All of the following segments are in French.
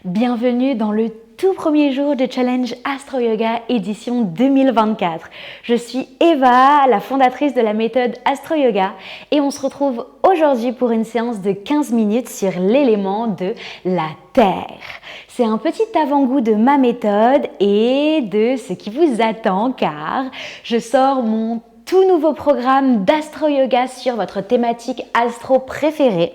Bienvenue dans le tout premier jour de Challenge Astro Yoga édition 2024. Je suis Eva, la fondatrice de la méthode Astro Yoga et on se retrouve aujourd'hui pour une séance de 15 minutes sur l'élément de la Terre. C'est un petit avant-goût de ma méthode et de ce qui vous attend car je sors mon tout nouveau programme d'Astro Yoga sur votre thématique astro préférée.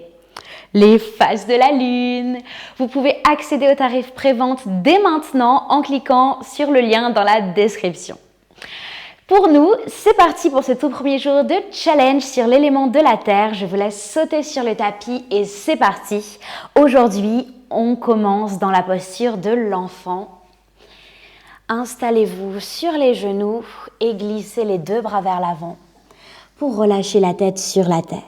Les phases de la Lune. Vous pouvez accéder au tarif pré-vente dès maintenant en cliquant sur le lien dans la description. Pour nous, c'est parti pour ce tout premier jour de challenge sur l'élément de la Terre. Je vous laisse sauter sur le tapis et c'est parti. Aujourd'hui, on commence dans la posture de l'enfant. Installez-vous sur les genoux et glissez les deux bras vers l'avant pour relâcher la tête sur la terre.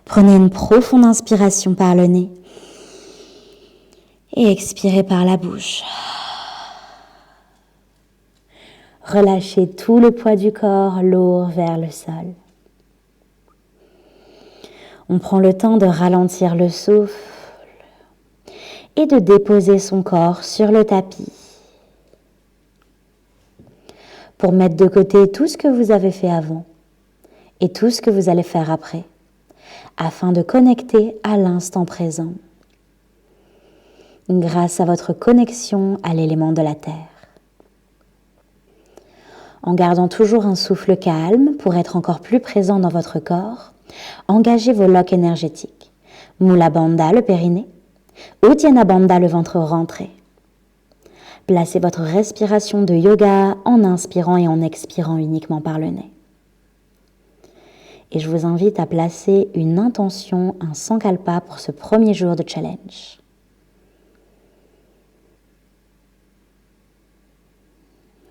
Prenez une profonde inspiration par le nez et expirez par la bouche. Relâchez tout le poids du corps lourd vers le sol. On prend le temps de ralentir le souffle et de déposer son corps sur le tapis pour mettre de côté tout ce que vous avez fait avant et tout ce que vous allez faire après, afin de connecter à l'instant présent, grâce à votre connexion à l'élément de la Terre. En gardant toujours un souffle calme pour être encore plus présent dans votre corps, engagez vos locks énergétiques, Mula Bandha le périnée, Uddiyana Bandha le ventre rentré. Placez votre respiration de yoga en inspirant et en expirant uniquement par le nez. Et je vous invite à placer une intention, un sankalpa pour ce premier jour de challenge.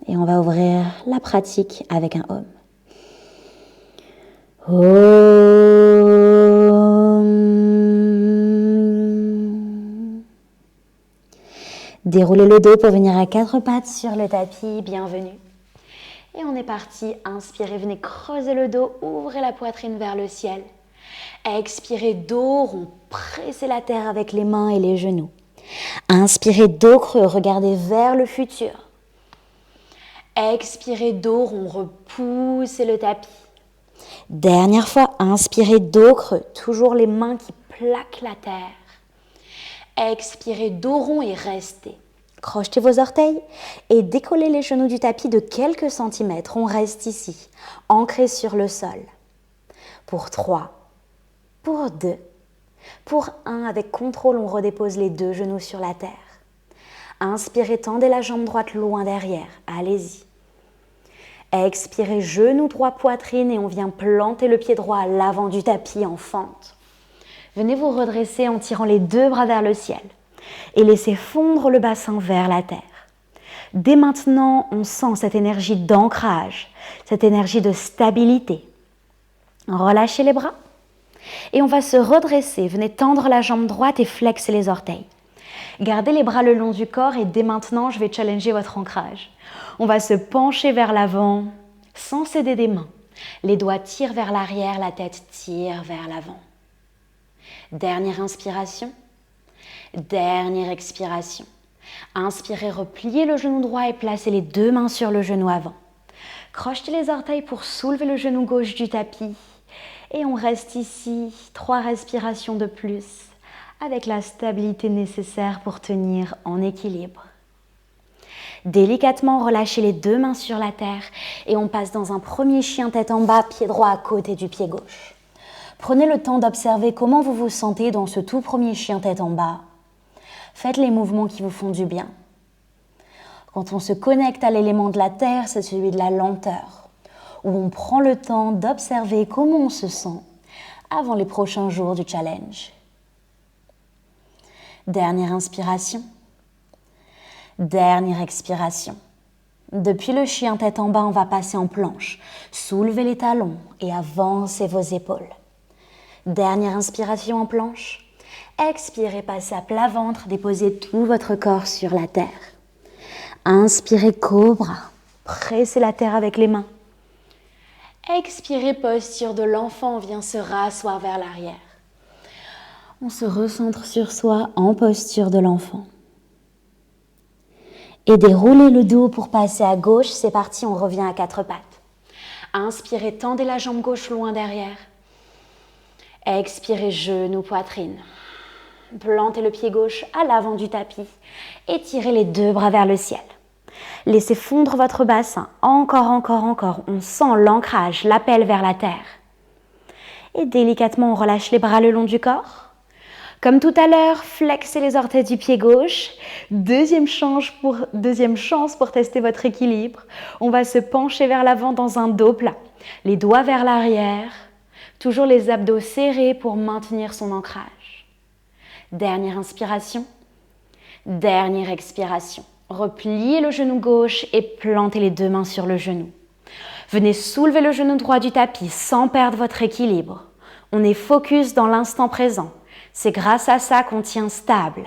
Et on va ouvrir la pratique avec un Om. Om. Déroulez le dos pour venir à quatre pattes sur le tapis. Bienvenue. Et on est parti. Inspirez, venez creuser le dos, ouvrez la poitrine vers le ciel. Expirez, dos rond, pressez la terre avec les mains et les genoux. Inspirez, dos creux, regardez vers le futur. Expirez, dos rond, repoussez le tapis. Dernière fois, inspirez, dos creux, toujours les mains qui plaquent la terre. Expirez, dos rond et restez. Crochetez vos orteils et décollez les genoux du tapis de quelques centimètres. On reste ici, ancré sur le sol. Pour 3, pour 2, pour 1, avec contrôle, on redépose les deux genoux sur la terre. Inspirez, tendez la jambe droite loin derrière. Allez-y. Expirez, genou droit, poitrine et on vient planter le pied droit à l'avant du tapis en fente. Venez vous redresser en tirant les deux bras vers le ciel. Et laissez fondre le bassin vers la terre. Dès maintenant, on sent cette énergie d'ancrage, cette énergie de stabilité. Relâchez les bras et on va se redresser. Venez tendre la jambe droite et flexer les orteils. Gardez les bras le long du corps et dès maintenant, je vais challenger votre ancrage. On va se pencher vers l'avant sans céder des mains. Les doigts tirent vers l'arrière, la tête tire vers l'avant. Dernière inspiration. Dernière expiration. Inspirez, repliez le genou droit et placez les deux mains sur le genou avant. Crochetez les orteils pour soulever le genou gauche du tapis. Et on reste ici, 3 respirations de plus, avec la stabilité nécessaire pour tenir en équilibre. Délicatement, relâchez les deux mains sur la terre et on passe dans un premier chien tête en bas, pied droit à côté du pied gauche. Prenez le temps d'observer comment vous vous sentez dans ce tout premier chien tête en bas. Faites les mouvements qui vous font du bien. Quand on se connecte à l'élément de la terre, c'est celui de la lenteur, où on prend le temps d'observer comment on se sent avant les prochains jours du challenge. Dernière inspiration. Dernière expiration. Depuis le chien tête en bas, on va passer en planche. Soulevez les talons et avancez vos épaules. Dernière inspiration en planche. Expirez, passez à plat ventre, déposez tout votre corps sur la terre. Inspirez, cobra, pressez la terre avec les mains. Expirez, posture de l'enfant, on vient se rasseoir vers l'arrière. On se recentre sur soi en posture de l'enfant. Et déroulez le dos pour passer à gauche. C'est parti, on revient à quatre pattes. Inspirez, tendez la jambe gauche loin derrière. Expirez, genou, poitrine. Plantez le pied gauche à l'avant du tapis. Étirez les deux bras vers le ciel. Laissez fondre votre bassin. Encore, encore, encore. On sent l'ancrage, l'appel vers la terre. Et délicatement, on relâche les bras le long du corps. Comme tout à l'heure, flexez les orteils du pied gauche. Deuxième chance pour tester votre équilibre. On va se pencher vers l'avant dans un dos plat. Les doigts vers l'arrière. Toujours les abdos serrés pour maintenir son ancrage. Dernière inspiration. Dernière expiration. Repliez le genou gauche et plantez les deux mains sur le genou. Venez soulever le genou droit du tapis sans perdre votre équilibre. On est focus dans l'instant présent. C'est grâce à ça qu'on tient stable.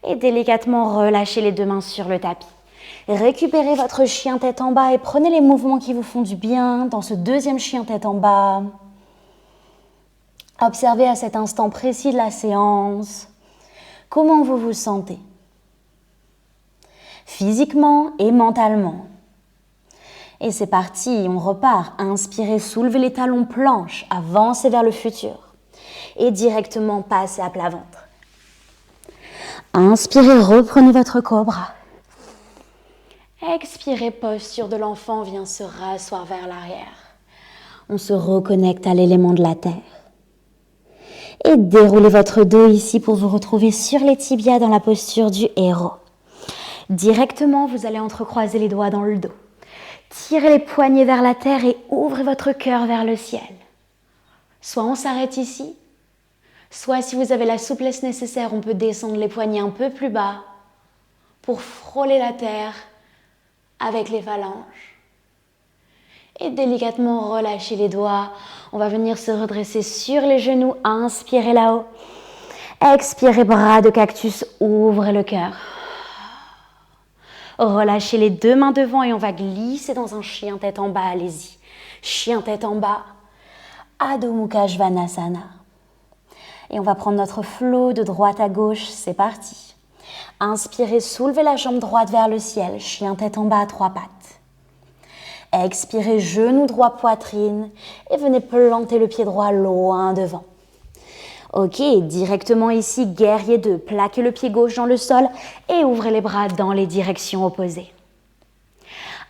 Et délicatement relâchez les deux mains sur le tapis. Récupérez votre chien tête en bas et prenez les mouvements qui vous font du bien dans ce deuxième chien tête en bas. Observez à cet instant précis de la séance comment vous vous sentez, physiquement et mentalement. Et c'est parti, on repart. Inspirez, soulevez les talons planche, avancez vers le futur. Et directement passez à plat ventre. Inspirez, reprenez votre cobra. Expirez, posture de l'enfant vient se rasseoir vers l'arrière. On se reconnecte à l'élément de la terre. Et déroulez votre dos ici pour vous retrouver sur les tibias dans la posture du héros. Directement, vous allez entrecroiser les doigts dans le dos. Tirez les poignets vers la terre et ouvrez votre cœur vers le ciel. Soit on s'arrête ici, soit si vous avez la souplesse nécessaire, on peut descendre les poignets un peu plus bas pour frôler la terre avec les phalanges. Et délicatement relâcher les doigts. On va venir se redresser sur les genoux. Inspirez là-haut. Expirez, bras de cactus, ouvrez le cœur. Relâchez les deux mains devant et on va glisser dans un chien tête en bas. Allez-y. Chien tête en bas. Adho Mukha Svanasana. Et on va prendre notre flow de droite à gauche. C'est parti. Inspirez, soulevez la jambe droite vers le ciel. Chien tête en bas à trois pattes. Expirez, genou droit, poitrine. Et venez planter le pied droit loin devant. Ok, directement ici, guerrier 2. Plaquez le pied gauche dans le sol et ouvrez les bras dans les directions opposées.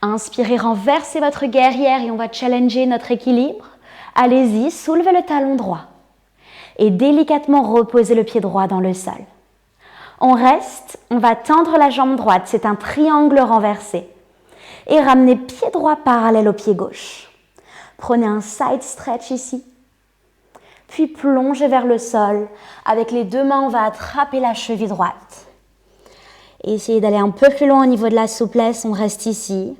Inspirez, renversez votre guerrière et on va challenger notre équilibre. Allez-y, soulevez le talon droit. Et délicatement reposez le pied droit dans le sol. On reste, on va tendre la jambe droite, c'est un triangle renversé. Et ramenez pied droit parallèle au pied gauche. Prenez un side stretch ici. Puis plongez vers le sol. Avec les deux mains, on va attraper la cheville droite. Et essayez d'aller un peu plus loin au niveau de la souplesse. On reste ici.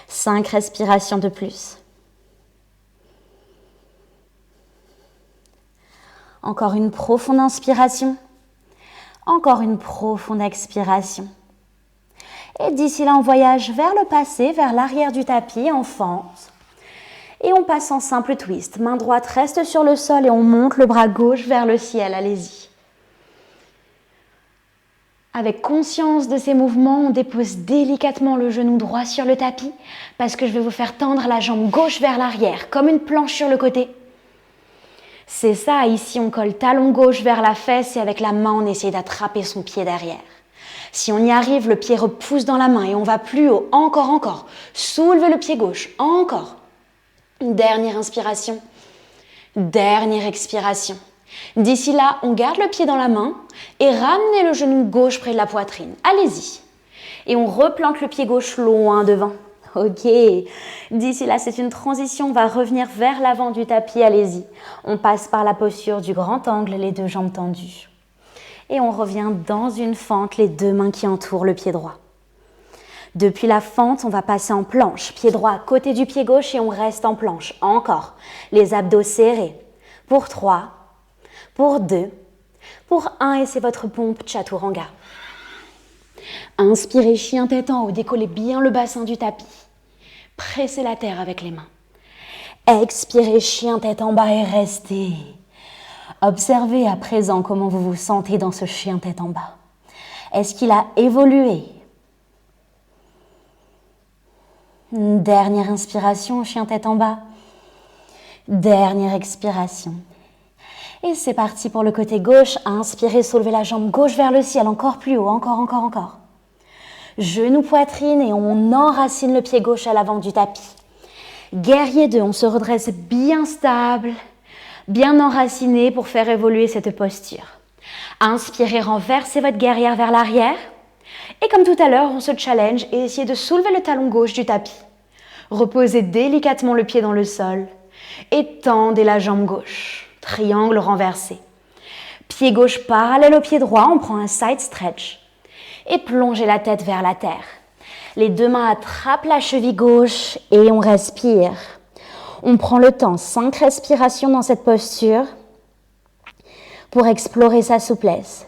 5 respirations de plus. Encore une profonde inspiration. Encore une profonde expiration. Et d'ici là, on voyage vers le passé, vers l'arrière du tapis, en fente. Et on passe en simple twist. Main droite reste sur le sol et on monte le bras gauche vers le ciel. Allez-y. Avec conscience de ces mouvements, on dépose délicatement le genou droit sur le tapis parce que je vais vous faire tendre la jambe gauche vers l'arrière, comme une planche sur le côté. C'est ça, ici on colle talon gauche vers la fesse et avec la main, on essaye d'attraper son pied derrière. Si on y arrive, le pied repousse dans la main et on va plus haut. Encore, encore. Soulevez le pied gauche. Encore. Dernière inspiration. Dernière expiration. D'ici là, on garde le pied dans la main et ramenez le genou gauche près de la poitrine. Allez-y. Et on replante le pied gauche loin devant. Ok. D'ici là, c'est une transition. On va revenir vers l'avant du tapis. Allez-y. On passe par la posture du grand angle, les deux jambes tendues. Et on revient dans une fente, les deux mains qui entourent le pied droit. Depuis la fente, on va passer en planche. Pied droit à côté du pied gauche et on reste en planche. Encore. Les abdos serrés. Pour 3, pour 2, pour 1 et c'est votre pompe chaturanga. Inspirez, chien tête en haut, décollez bien le bassin du tapis. Pressez la terre avec les mains. Expirez, chien tête en bas et restez. Observez à présent comment vous vous sentez dans ce chien tête en bas. Est-ce qu'il a évolué? Une dernière inspiration, chien tête en bas. Dernière expiration. Et c'est parti pour le côté gauche. Inspirez, soulevez la jambe gauche vers le ciel, encore plus haut, encore. Genou, poitrine et on enracine le pied gauche à l'avant du tapis. Guerrier 2, on se redresse bien stable, bien enraciné pour faire évoluer cette posture. Inspirez, renversez votre guerrière vers l'arrière. Et comme tout à l'heure, on se challenge et essayez de soulever le talon gauche du tapis. Reposez délicatement le pied dans le sol et tendez la jambe gauche. Triangle renversé. Pied gauche parallèle au pied droit, on prend un side stretch. Et plongez la tête vers la terre. Les deux mains attrapent la cheville gauche et on respire. On prend le temps, 5 respirations dans cette posture pour explorer sa souplesse.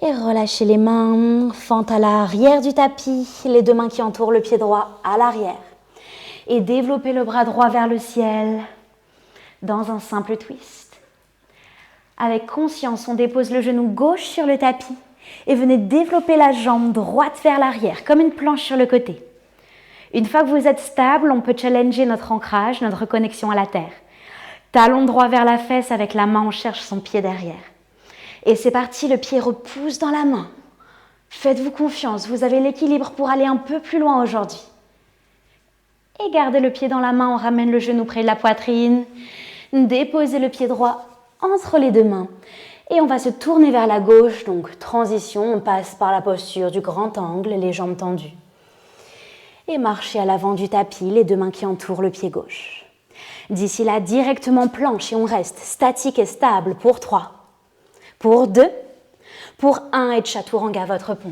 Et relâchez les mains, fente à l'arrière du tapis, les deux mains qui entourent le pied droit à l'arrière. Et développez le bras droit vers le ciel dans un simple twist. Avec conscience, on dépose le genou gauche sur le tapis et venez développer la jambe droite vers l'arrière, comme une planche sur le côté. Une fois que vous êtes stable, on peut challenger notre ancrage, notre connexion à la terre. Talon droit vers la fesse, avec la main, on cherche son pied derrière. Et c'est parti, le pied repousse dans la main. Faites-vous confiance, vous avez l'équilibre pour aller un peu plus loin aujourd'hui. Et gardez le pied dans la main, on ramène le genou près de la poitrine. Déposez le pied droit entre les deux mains. Et on va se tourner vers la gauche, donc transition, on passe par la posture du grand angle, les jambes tendues. Et marchez à l'avant du tapis, les deux mains qui entourent le pied gauche. D'ici là, directement planche et on reste statique et stable pour 3. Pour 2, pour 1 et chaturanga, votre pompe.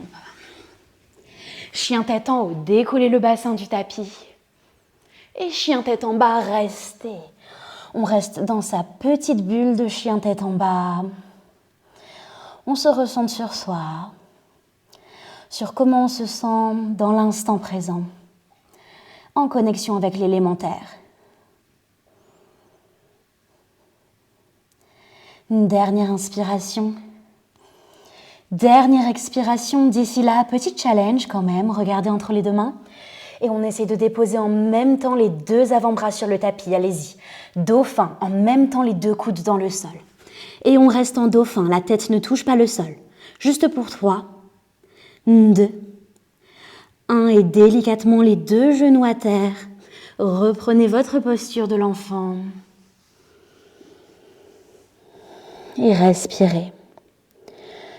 Chien tête en haut, décollez le bassin du tapis. Et chien tête en bas, restez. On reste dans sa petite bulle de chien tête en bas. On se ressent sur soi, sur comment on se sent dans l'instant présent, en connexion avec l'élémentaire. Une dernière inspiration. Dernière expiration. D'ici là, petit challenge quand même. Regardez entre les deux mains. Et on essaie de déposer en même temps les deux avant-bras sur le tapis. Allez-y. Dauphin. En même temps, les deux coudes dans le sol. Et on reste en dauphin. La tête ne touche pas le sol. Juste pour 3, 2, 1. Et délicatement les deux genoux à terre. Reprenez votre posture de l'enfant. Et respirez.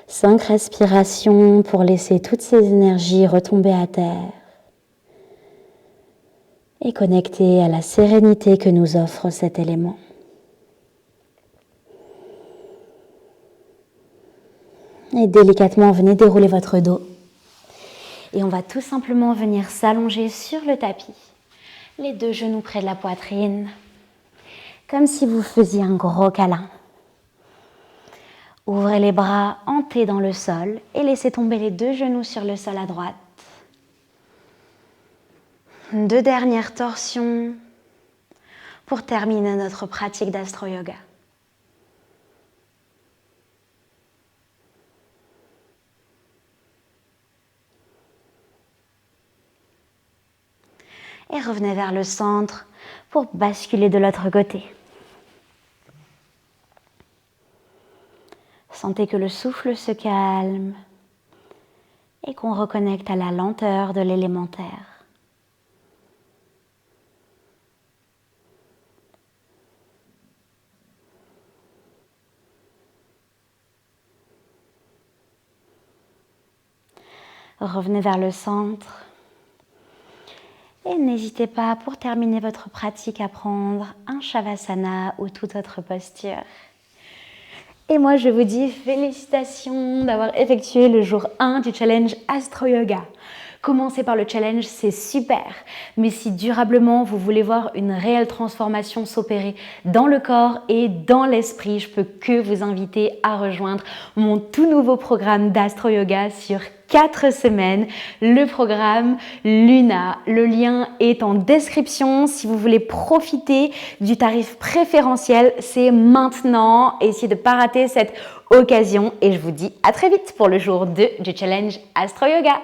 5 respirations pour laisser toutes ces énergies retomber à terre et connecter à la sérénité que nous offre cet élément. Et délicatement, venez dérouler votre dos. Et on va tout simplement venir s'allonger sur le tapis, les deux genoux près de la poitrine, comme si vous faisiez un gros câlin. Ouvrez les bras, hantez dans le sol et laissez tomber les deux genoux sur le sol à droite. 2 dernières torsions pour terminer notre pratique d'astro-yoga. Et revenez vers le centre pour basculer de l'autre côté. Sentez que le souffle se calme et qu'on reconnecte à la lenteur de l'élémentaire. Revenez vers le centre et n'hésitez pas pour terminer votre pratique à prendre un Shavasana ou toute autre posture. Et moi, je vous dis félicitations d'avoir effectué le jour 1 du challenge Astro Yoga. Commencer par le challenge, c'est super. Mais si durablement, vous voulez voir une réelle transformation s'opérer dans le corps et dans l'esprit, je peux que vous inviter à rejoindre mon tout nouveau programme d'Astro Yoga sur 4 semaines le programme Luna. Le lien est en description. Si vous voulez profiter du tarif préférentiel, c'est maintenant. Essayez de ne pas rater cette occasion et je vous dis à très vite pour le jour 2 du challenge Astro Yoga.